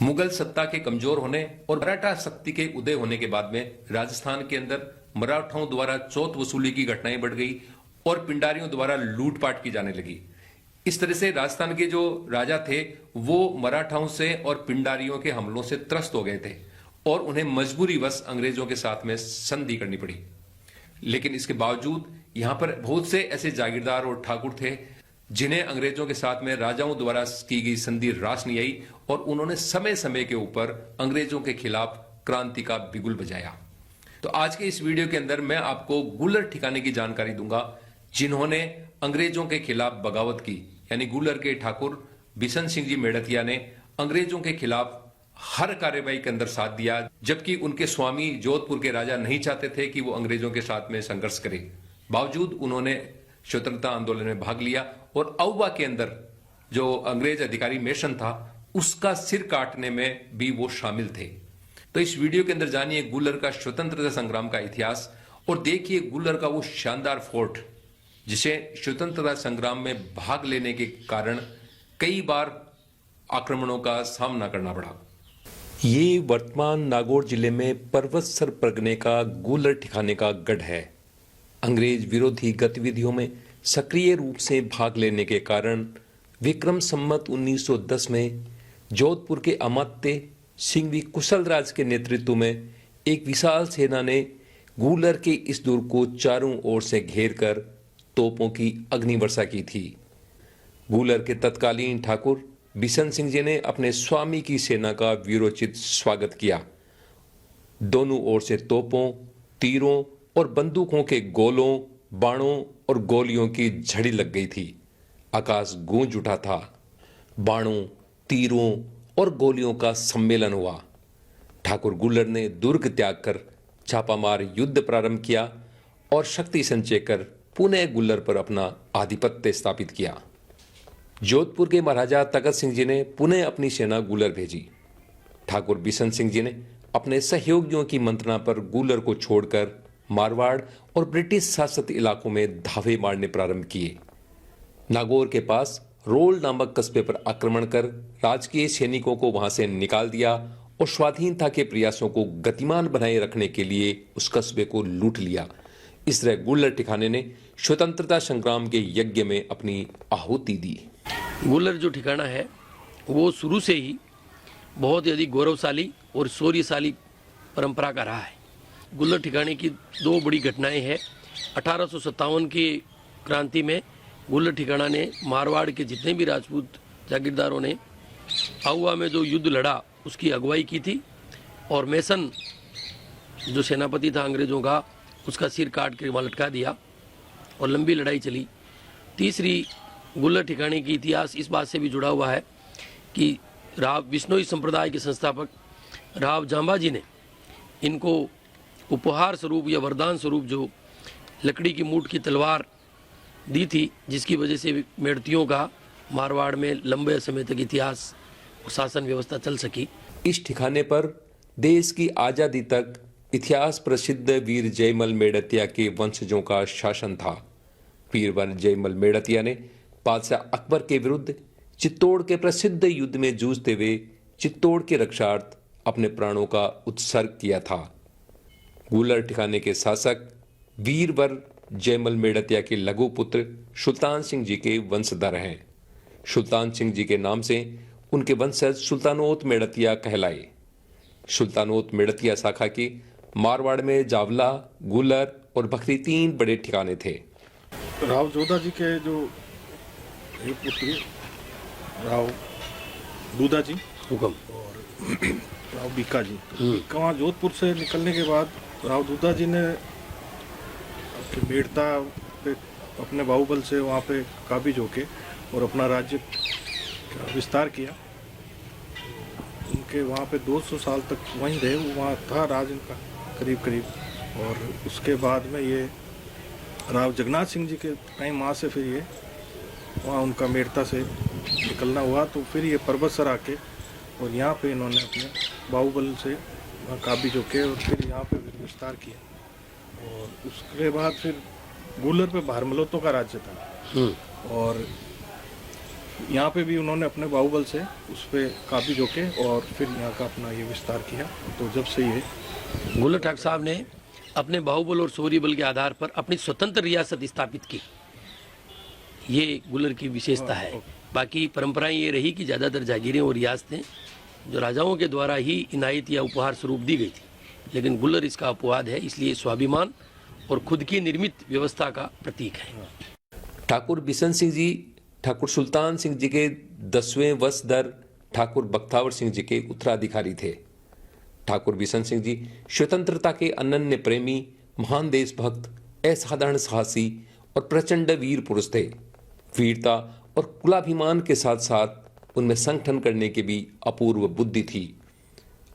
मुगल सत्ता के कमजोर होने और मराठा शक्ति के उदय होने के बाद में राजस्थान के अंदर मराठाओं द्वारा चौथ वसूली की घटनाएं बढ़ गई और पिंडारियों द्वारा लूटपाट की जाने लगी। इस तरह से राजस्थान के जो राजा थे वो मराठाओं से और पिंडारियों के हमलों से त्रस्त हो गए थे और उन्हें मजबूरीवश अंग्रेजों के साथ में संधि करनी पड़ी। लेकिन इसके बावजूद यहां पर बहुत से ऐसे जागीरदार और ठाकुर थे जिन्हें अंग्रेजों के साथ में राजाओं द्वारा की गई संधि रास नहीं आई और उन्होंने समय समय के ऊपर अंग्रेजों के खिलाफ क्रांति का बिगुल बजाया। तो आज के इस वीडियो के अंदर मैं आपको गूलर ठिकाने की जानकारी दूंगा जिन्होंने अंग्रेजों के खिलाफ बगावत की, यानी गूलर के ठाकुर बिशन सिंह जी मेड़तिया ने अंग्रेजों के खिलाफ हर कार्यवाही के अंदर साथ दिया, जबकि उनके स्वामी जोधपुर के राजा नहीं चाहते थे कि वो अंग्रेजों के साथ में संघर्ष करें। बावजूद उन्होंने स्वतंत्रता आंदोलन में भाग लिया और अउवा के अंदर जो अंग्रेज अधिकारी मेसन था उसका सिर काटने में भी वो शामिल थे। तो इस वीडियो के अंदर जानिए गूलर का स्वतंत्रता संग्राम का इतिहास और देखिए गूलर का वो शानदार फोर्ट जिसे स्वतंत्रता संग्राम में भाग लेने के कारण कई बार आक्रमणों का सामना करना पड़ा। ये वर्तमान नागौर जिले में पर्वतसर परगने का गूलर ठिकाने का गढ़ है। अंग्रेज विरोधी गतिविधियों में सक्रिय रूप से भाग लेने के कारण विक्रम संमत 1910 में जोधपुर के अमात्य सिंघवी कुशलराज के नेतृत्व में एक विशाल सेना ने गूलर के इस दुर्ग को चारों ओर से घेरकर तोपों की अग्नि वर्षा की थी। गूलर के तत्कालीन ठाकुर बिशन सिंह जी ने अपने स्वामी की सेना का वीरोचित स्वागत किया। दोनों ओर से तोपों, तीरों और बंदूकों के गोलों, बाणों और गोलियों की झड़ी लग गई थी। आकाश गूंज उठा था। बाणों, तीरों और गोलियों का सम्मेलन हुआ। ठाकुर गूलर ने दुर्ग त्याग कर छापामार युद्ध प्रारंभ किया और शक्ति संचय कर पुनः गूलर पर अपना आधिपत्य स्थापित किया। जोधपुर के महाराजा तखत सिंह जी ने पुनः अपनी सेना गूलर भेजी। ठाकुर बिशन सिंह जी ने अपने सहयोगियों की मंत्रणा पर गूलर को छोड़कर मारवाड़ और ब्रिटिश शासित इलाकों में धावे मारने प्रारंभ किए। नागौर के पास रोल नामक कस्बे पर आक्रमण कर राजकीय सैनिकों को वहां से निकाल दिया और स्वाधीनता के प्रयासों को गतिमान बनाए रखने के लिए उस कस्बे को लूट लिया। इस तरह गूलर ठिकाने ने स्वतंत्रता संग्राम के यज्ञ में अपनी आहुति दी। गूलर जो ठिकाना है वो शुरू से ही बहुत ही अधिक गौरवशाली और शौर्यशाली परंपरा का रहा है। गूलर ठिकाने की दो बड़ी घटनाएं हैं। 1857 की क्रांति में गूलर ठिकाना ने मारवाड़ के जितने भी राजपूत जागीरदारों ने अउवा में जो युद्ध लड़ा उसकी अगुवाई की थी और मेसन जो सेनापति था अंग्रेजों का उसका सिर काट के वहाँ लटका दिया और लंबी लड़ाई चली। तीसरी गूलर ठिकाने की इतिहास इस बात से भी जुड़ा हुआ है कि राव बिश्नोई संप्रदाय के संस्थापक राव जांबाजी ने इनको उपहार स्वरूप या वरदान स्वरूप जो लकड़ी की मूठ की तलवार दी थी, जिसकी वजह से मेड़तियों का मारवाड़ में लंबे समय तक इतिहास और शासन व्यवस्था चल सकी। इस ठिकाने पर देश की आजादी तक इतिहास प्रसिद्ध वीर जयमल मेड़तिया के वंशजों का शासन था। वीरवर जयमल मेड़तिया ने बादशाह अकबर के विरुद्ध चित्तौड़ के प्रसिद्ध युद्ध में जूझते हुए चित्तौड़ के रक्षार्थ अपने प्राणों का उत्सर्ग किया था। गूलर ठिकाने के शासक वीरवर जयमल मेड़तिया के लघु पुत्र सुल्तान सिंह जी के वंशधर हैं। सुल्तान सिंह जी के नाम से उनके वंशज सुल्तानोत मेड़तिया कहलाए। सुल्तानोत मेड़तिया शाखा की मारवाड़ में जावला, गूलर और बखरी 3 बड़े ठिकाने थे। राव जोधा जी के जो एक पुत्र राव दूधा जी हुक्म और राव बीका जी, वहाँ जोधपुर से निकलने के बाद राव दूधा जी ने मेड़ता पे अपने बाहुबल से वहाँ पे काबिज होके और अपना राज्य विस्तार किया। उनके वहाँ पे 200 साल तक वहीं रहे, वहाँ था राज इनका करीब करीब। और उसके बाद में ये राव जगन्नाथ सिंह जी के टाइम वहाँ से फिर ये वहाँ उनका मेड़ता से निकलना हुआ, तो फिर ये पर्वतसर आके और यहाँ पे इन्होंने अपने बाहुबल से काबिज होके और फिर यहाँ पे विस्तार किया। और उसके बाद फिर गूलर पे भारमलोतों का राज्य था और यहाँ पे भी उन्होंने अपने बाहुबल से उस पर काफ़ी झोंके और फिर यहाँ का अपना ये विस्तार किया। तो जब से ये गुल्लर ठाकुर साहब ने अपने बाहुबल और शौर्य बल के आधार पर अपनी स्वतंत्र रियासत स्थापित की, ये गुल्लर की विशेषता है। बाकी परंपराएं ये रही कि ज़्यादातर जागीरें और रियासतें जो राजाओं के द्वारा ही इनायत या उपहार स्वरूप दी गई थी, लेकिन गुल्लर इसका अपवाद है, इसलिए स्वाभिमान और खुद की निर्मित व्यवस्था का प्रतीक है। ठाकुर बिशन सिंह जी ठाकुर सुल्तान सिंह जी के 10वें वंशधर ठाकुर बख्तावर सिंह जी के उत्तराधिकारी थे। ठाकुर बिशन सिंह जी स्वतंत्रता के अनन्य प्रेमी, महान देशभक्त, असाधारण साहसी और प्रचंड वीर पुरुष थे। वीरता और कुलाभिमान के साथ साथ उनमें संगठन करने की भी अपूर्व बुद्धि थी।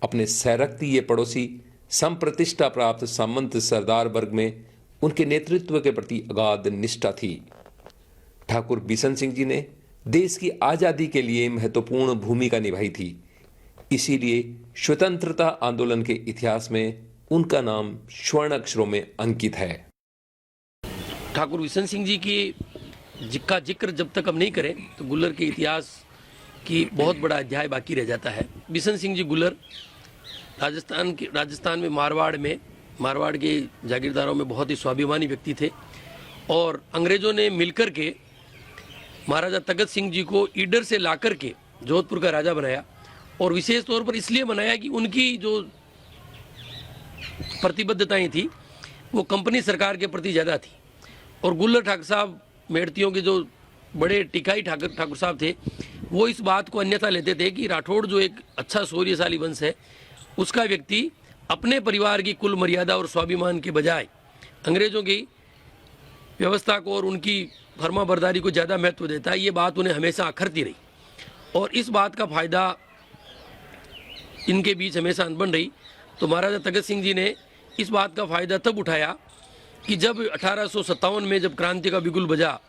अपने सैरक्ति ये पड़ोसी संप्रतिष्ठा प्राप्त सामंत सरदार वर्ग में उनके नेतृत्व के प्रति अगाध निष्ठा थी। ठाकुर बिशन सिंह जी ने देश की आजादी के लिए महत्वपूर्ण भूमिका निभाई थी, इसीलिए स्वतंत्रता आंदोलन के इतिहास में उनका नाम स्वर्ण अक्षरों में अंकित है। ठाकुर बिशन सिंह जी का जिक्र जब तक हम नहीं करें तो गुल्लर के इतिहास की बहुत बड़ा अध्याय बाकी रह जाता है। बिशन सिंह जी गुल्लर राजस्थान में मारवाड़ के जागीरदारों में बहुत ही स्वाभिमानी व्यक्ति थे और अंग्रेजों ने मिलकर के महाराजा तगत सिंह जी को ईडर से लाकर के जोधपुर का राजा बनाया और विशेष तौर पर इसलिए बनाया कि उनकी जो प्रतिबद्धताएं थी वो कंपनी सरकार के प्रति ज़्यादा थी। और गुल्लर ठाकुर साहब मेड़तियों के जो बड़े टिकाई ठाकुर साहब थे वो इस बात को अन्यथा लेते थे कि राठौड़ जो एक अच्छा शौर्यशाली वंश है उसका व्यक्ति अपने परिवार की कुल मर्यादा और स्वाभिमान के बजाय अंग्रेजों की व्यवस्था को और उनकी फर्माबरदारी को ज़्यादा महत्व देता है। ये बात उन्हें हमेशा अखरती रही और इस बात का फायदा इनके बीच हमेशा अनबन रही। तो महाराजा तगत सिंह जी ने इस बात का फायदा तब उठाया कि जब 1857 में जब क्रांति का बिगुल बजा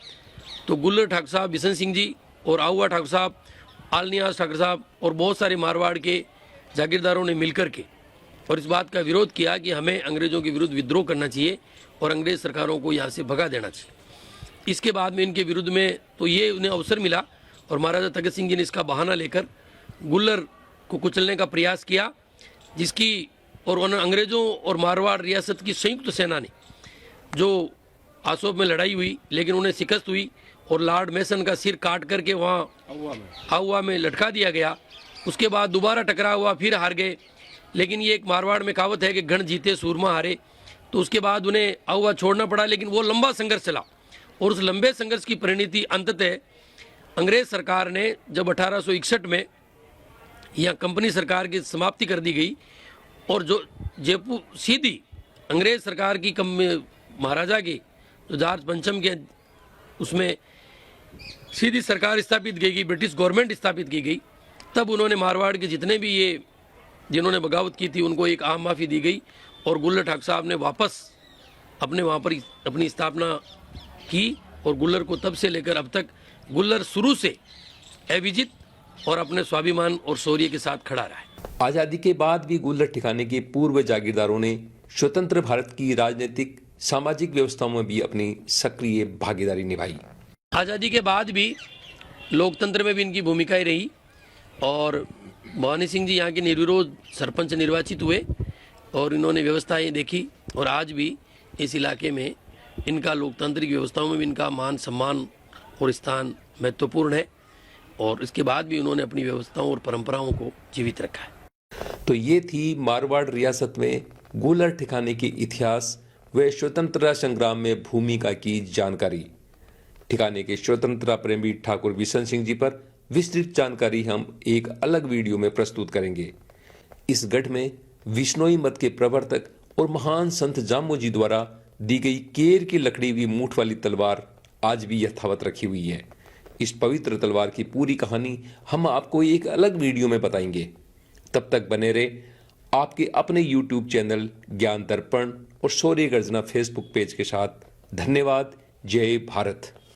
तो गुल्लर ठाकुर साहब, बिशन सिंह जी और आहुआ ठाकुर साहब, आलनियाज ठाकुर साहब और बहुत सारे मारवाड़ के जागीरदारों ने मिलकर के और इस बात का विरोध किया कि हमें अंग्रेज़ों के विरुद्ध विद्रोह करना चाहिए और अंग्रेज़ सरकारों को यहाँ से भगा देना चाहिए। इसके बाद में इनके विरुद्ध में तो ये उन्हें अवसर मिला और महाराजा तगत सिंह जी ने इसका बहाना लेकर गुल्लर को कुचलने का प्रयास किया, जिसकी और अंग्रेज़ों और मारवाड़ रियासत की संयुक्त सेना ने जो आसोब में लड़ाई हुई लेकिन उन्हें शिकस्त हुई और लॉर्ड मेसन का सिर काट करके वहाँ आहुआ में लटका दिया गया। उसके बाद दोबारा टकरा हुआ, फिर हार गए। लेकिन ये एक मारवाड़ में कहावत है कि गण जीते सूरमा हारे। तो उसके बाद उन्हें आहुआ छोड़ना पड़ा, लेकिन वो लंबा संघर्ष चला और उस लंबे संघर्ष की परिणति अंततः अंग्रेज सरकार ने जब 1861 में यहाँ कंपनी सरकार की समाप्ति कर दी गई और जो जयपुर सीधी अंग्रेज सरकार की महाराजा की जो जॉर्ज पंचम के उसमें सीधी सरकार स्थापित की गई, ब्रिटिश गवर्नमेंट स्थापित की गई, तब उन्होंने मारवाड़ के जितने भी ये जिन्होंने बगावत की थी उनको एक आम माफ़ी दी गई और गुल्लर ठाकुर साहब ने वापस अपने वहाँ पर अपनी स्थापना की और गुल्लर को तब से लेकर अब तक गुल्लर शुरू से अविजित और अपने स्वाभिमान और शौर्य के साथ खड़ा रहा है। आजादी के बाद भी गुल्लर ठिकाने के पूर्व जागीरदारों ने स्वतंत्र भारत की राजनीतिक सामाजिक व्यवस्थाओं में भी अपनी सक्रिय भागीदारी निभाई। आज़ादी के बाद भी लोकतंत्र में भी इनकी भूमिकाएं रही और भवानी सिंह जी यहाँ के निर्विरोध सरपंच निर्वाचित हुए और इन्होंने व्यवस्थाएं देखी और आज भी इस इलाके में इनका लोकतांत्रिक व्यवस्थाओं में भी इनका मान सम्मान और स्थान महत्वपूर्ण है और इसके बाद भी उन्होंने अपनी व्यवस्थाओं और परंपराओं को जीवित रखा है। तो ये थी मारवाड़ रियासत में गुल्लर ठिकाने के इतिहास व स्वतंत्रता संग्राम में भूमिका की जानकारी। ठिकाने के स्वतंत्रता प्रेमी ठाकुर बिशन सिंह जी पर विस्तृत जानकारी हम एक अलग वीडियो में प्रस्तुत करेंगे। इस गढ़ में विश्नोई मत के प्रवर्तक और महान संत जामो जी द्वारा दी गई केर की लकड़ी हुई मूठ वाली तलवार आज भी यथावत रखी हुई है। इस पवित्र तलवार की पूरी कहानी हम आपको एक अलग वीडियो में बताएंगे। तब तक बने रहे आपके अपने YouTube चैनल ज्ञान दर्पण और शौर्य गर्जना फेसबुक पेज के साथ। धन्यवाद। जय भारत।